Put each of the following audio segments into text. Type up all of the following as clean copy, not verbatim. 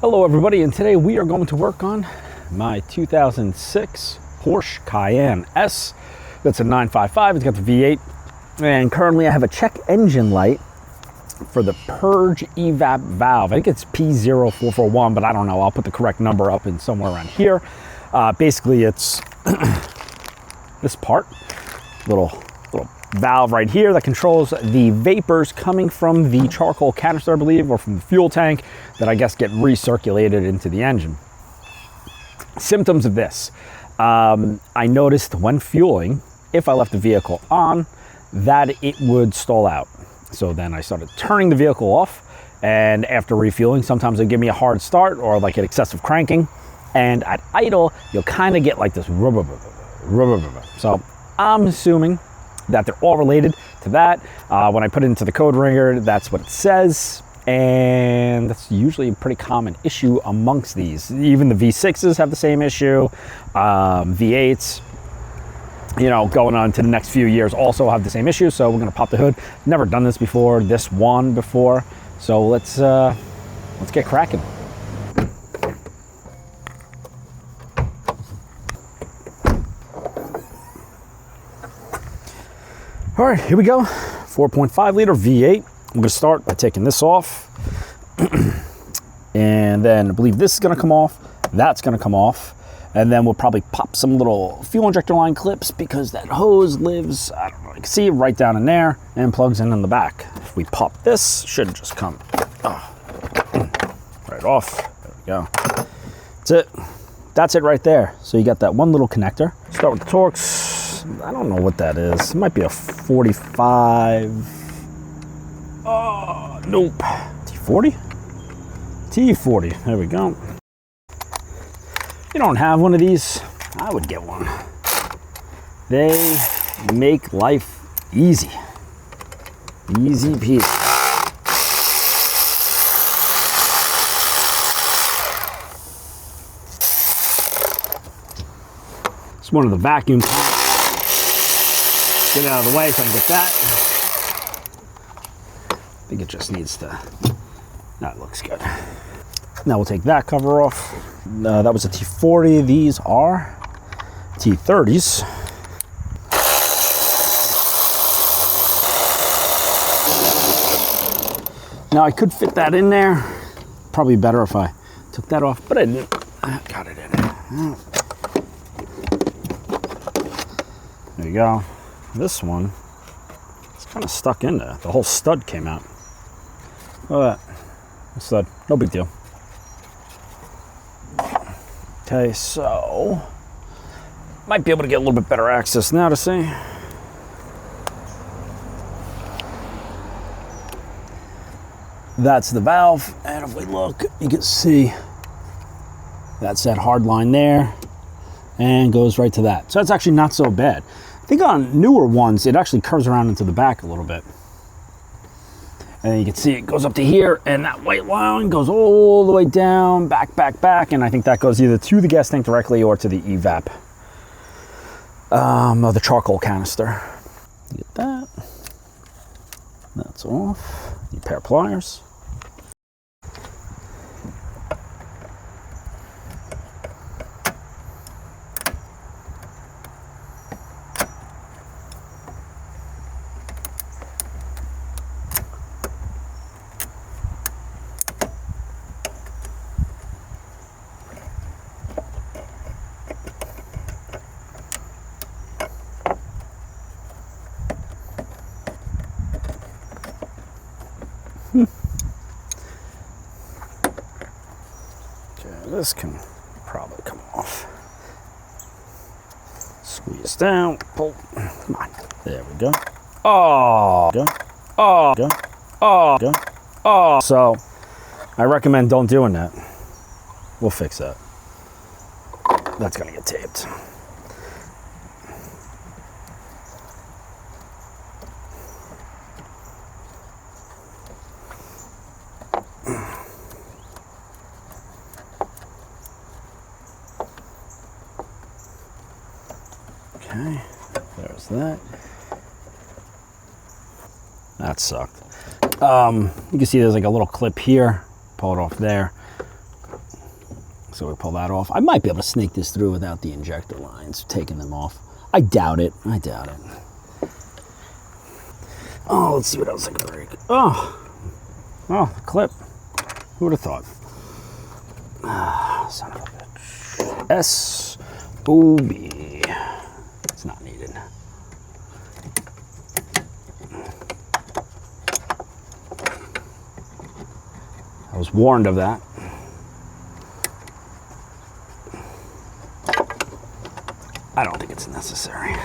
Hello everybody, and today we are going to work on my 2006 Porsche Cayenne S. That's a 955, it's got the V8, and currently I have a check engine light for the Purge EVAP valve. I think it's P0441, but I don't know, I'll put the correct number up in somewhere around here. Basically it's this part, little valve right here that controls the vapors coming from the charcoal canister, I believe, or from the fuel tank that I guess get recirculated into the engine. Symptoms of this. I noticed when fueling, if I left the vehicle on, that it would stall out. So then I started turning the vehicle off, and after refueling, sometimes it'd give me a hard start or like an excessive cranking. And at idle, you'll kind of get like this rubber. So I'm assuming that they're all related to that. When I put it into the code ringer, that's what it says. And that's usually a pretty common issue amongst these. Even the V6s have the same issue. V8s, you know, going on to the next few years also have the same issue. So we're gonna pop the hood. Never done this before, this one before. So let's get cracking. All right, here we go. 4.5 liter V8. I'm gonna start by taking this off. And then I believe this is gonna come off, that's gonna come off. And then we'll probably pop some little fuel injector line clips because that hose lives, I don't know, you can see right down in there and plugs in the back. If we pop this, should just come right off. There we go. That's it. That's it right there. So you got that one little connector. Start with the Torx. I don't know what that is. It might be a 45. Oh, nope. T40? T40. There we go. If you don't have one of these, I would get one. They make life easy. Easy peasy. It's one of the vacuum pumps. Get it out of the way so I can get that. I think it just needs to, that looks good. Now we'll take that cover off. That was a T40, these are T30s. Now I could fit that in there. Probably better if I took that off, but I didn't. I got it in there. There you go. This one, it's kind of stuck in there. The whole stud came out. Look at that. Stud, no big deal. Okay, so might be able to get a little bit better access now to see. That's the valve, and if we look, you can see that's that hard line there, and goes right to that. So that's actually not so bad. I think on newer ones, it actually curves around into the back a little bit. And then you can see it goes up to here, and that white line goes all the way down, back, and I think that goes either to the gas tank directly or to the EVAP, or the charcoal canister. Get that. That's off. Need a pair of pliers. Okay, this can probably come off. Squeeze down, pull. Come on. There we go. Oh, go. Oh, go. Oh, go. Oh. So, I recommend don't doing that. We'll fix that. That's gonna get taped. Okay, there's that. That sucked. You can see there's like a little clip here. Pull it off there. So we pull that off. I might be able to snake this through without the injector lines, taking them off. I doubt it. I doubt it. Oh, let's see what else I can break. Oh, the clip. Who would have thought? Ah, son of a bitch. S-O-B. It's not needed. I was warned of that. I don't think it's necessary.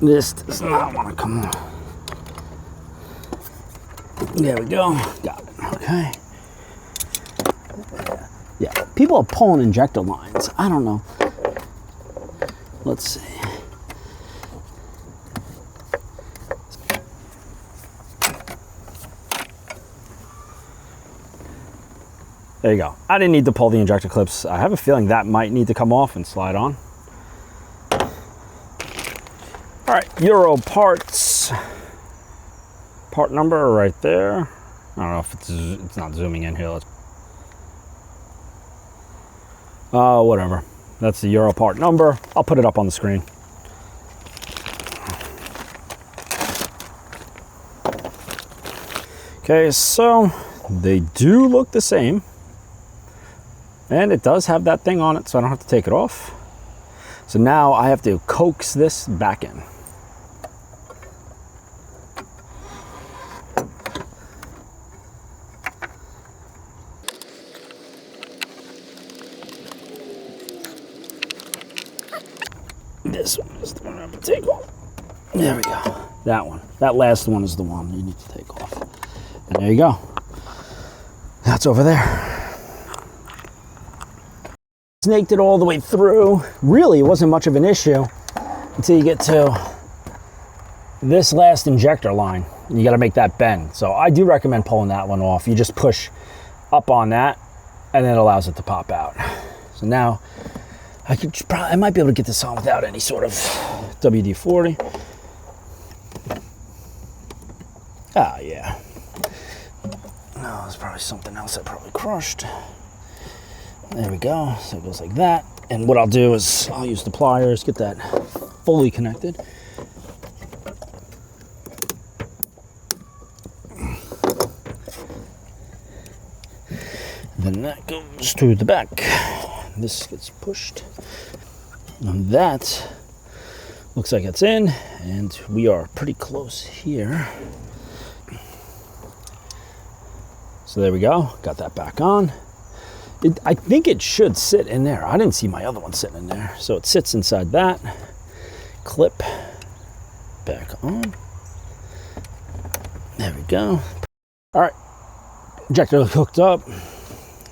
This does not want to come on. There we go. Got it. Okay. Yeah. People are pulling injector lines. I don't know. Let's see. There you go. I didn't need to pull the injector clips. I have a feeling that might need to come off and slide on. All right, Euro parts. Part number right there. I don't know if it's not zooming in here. Whatever. That's the Euro part number. I'll put it up on the screen. Okay, so they do look the same. And it does have that thing on it, so I don't have to take it off. So now I have to coax this back in. This one is the one I have to take off. There we go. That one. That last one is the one you need to take off. And there you go. That's over there. Snaked it all the way through. Really, it wasn't much of an issue until you get to this last injector line. You got to make that bend. So I do recommend pulling that one off. You just push up on that and then it allows it to pop out. So now I might be able to get this on without any sort of WD-40. Ah, yeah. No, there's probably something else I probably crushed. There we go. So it goes like that. And what I'll do is I'll use the pliers, get that fully connected. Then that goes to the back. This gets pushed. And that looks like it's in, and we are pretty close here. So there we go. Got that back on. I think it should sit in there. I didn't see my other one sitting in there. So it sits inside that. Clip back on. There we go. All right. Injector hooked up.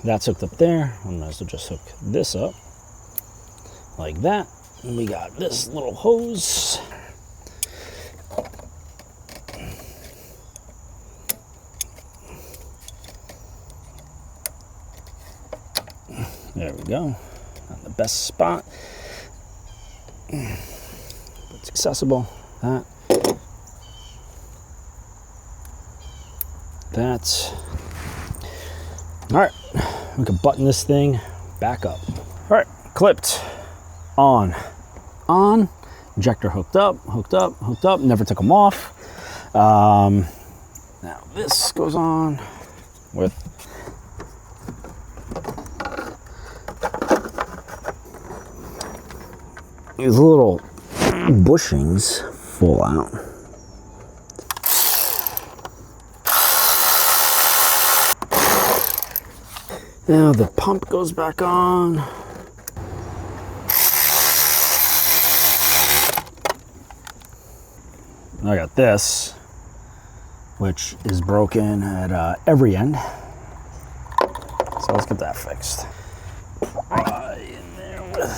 That's hooked up there. I might as well just hook this up like that. And we got this little hose. There we go. Not the best spot. It's accessible. That's all right. We can button this thing back up. All right, clipped, on, injector hooked up, never took them off. Now this goes on with these little bushings fall out. Now the pump goes back on. I got this, which is broken at every end. So let's get that fixed. Pry in there with.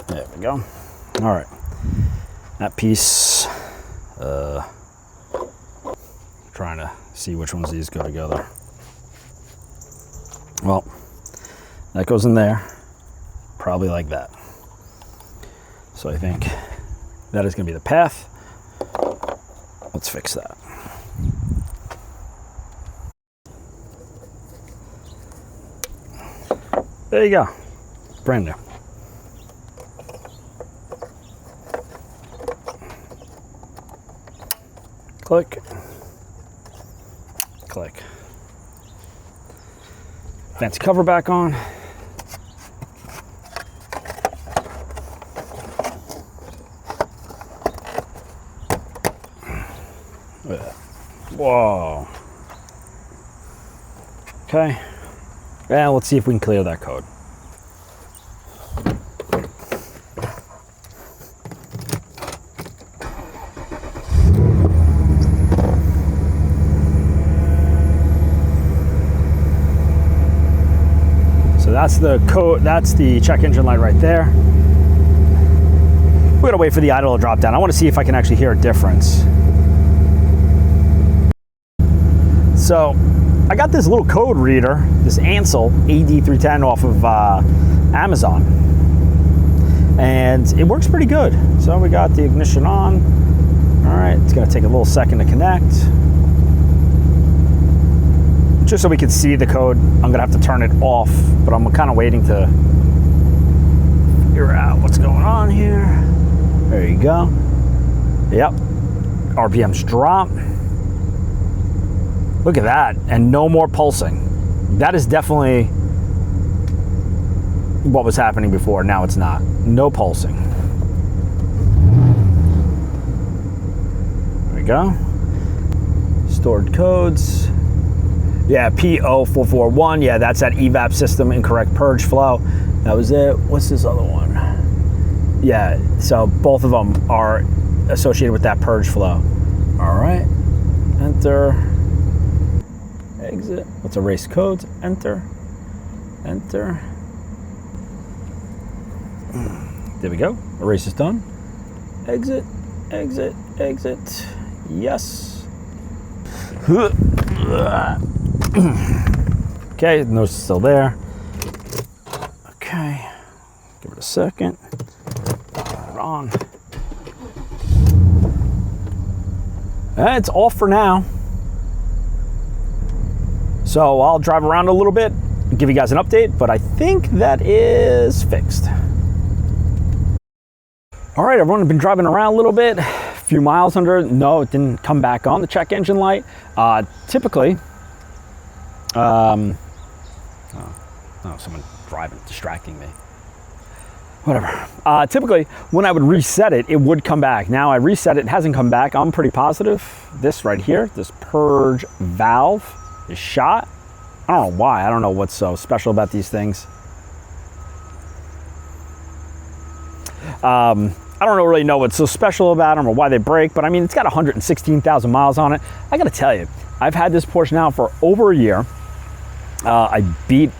There we go. All right. That piece, trying to see which ones of these go together. Well, that goes in there, probably like that. So I think that is going to be the path. Let's fix that. There you go, brand new. Click, click. Fancy cover back on. Look at that. Whoa. Okay. Yeah, let's see if we can clear that code. So that's the code, that's the check engine light right there. We're gonna wait for the idle to drop down. I wanna see if I can actually hear a difference. So I got this little code reader, this Ansel AD310 off of Amazon, and it works pretty good. So we got the ignition on. All right, it's gonna take a little second to connect. Just so we can see the code, I'm gonna have to turn it off, but I'm kind of waiting to figure out what's going on here. There you go. Yep, RPMs drop. Look at that, and no more pulsing. That is definitely what was happening before. Now it's not. No pulsing. There we go. Stored codes. Yeah, P0441. Yeah, that's that EVAP system, incorrect purge flow. That was it. What's this other one? Yeah, so both of them are associated with that purge flow. All right, enter. Exit. Let's erase codes. Enter. Enter. There we go. Erase is done. Exit. Exit. Exit. Yes. Okay, notice it's still there. Okay. Give it a second. Turn it on. It's off for now. So I'll drive around a little bit, give you guys an update, but I think that is fixed. All right, everyone, I've been driving around a little bit, a few miles under. No, it didn't come back on, the check engine light. Typically, oh, someone driving, distracting me. Whatever. Typically, when I would reset it, it would come back. Now I reset it, it hasn't come back. I'm pretty positive this right here, this purge valve is shot. I don't know why. I don't know what's so special about these things. I don't really know what's so special about them or why they break, but I mean, it's got 116,000 miles on it. I gotta tell you, I've had this Porsche now for over a year. I beat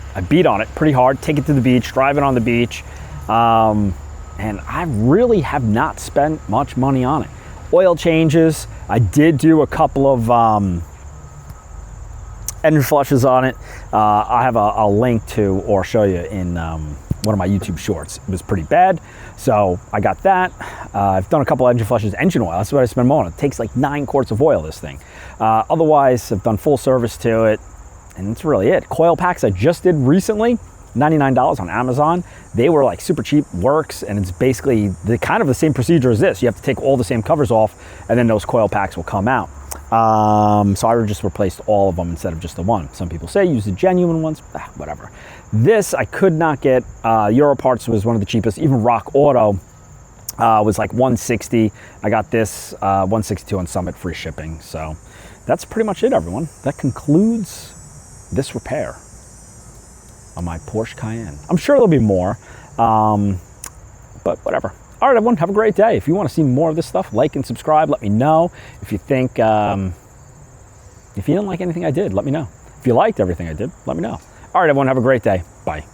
on it pretty hard, take it to the beach, drive it on the beach, and I really have not spent much money on it. Oil changes, I did do a couple of engine flushes on it. I have a link to, or show you in one of my YouTube shorts. It was pretty bad, so I got that. I've done a couple engine flushes, engine oil, that's what I spend more on. It takes like 9 quarts of oil, this thing. Otherwise, I've done full service to it, and that's really it. Coil packs I just did recently, $99 on Amazon. They were like super cheap, works, and it's basically the kind of the same procedure as this. You have to take all the same covers off, and then those coil packs will come out. So I just replaced all of them instead of just the one. Some people say use the genuine ones, whatever. This I could not get. Europarts was one of the cheapest. Even Rock Auto was like $160. I got this $162 on Summit, free shipping. So that's pretty much it, everyone. That concludes this repair on my Porsche Cayenne. I'm sure there'll be more, but whatever. All right, everyone, have a great day. If you want to see more of this stuff, like and subscribe. Let me know. If you think, if you didn't like anything I did, let me know. If you liked everything I did, let me know. All right, everyone, have a great day. Bye.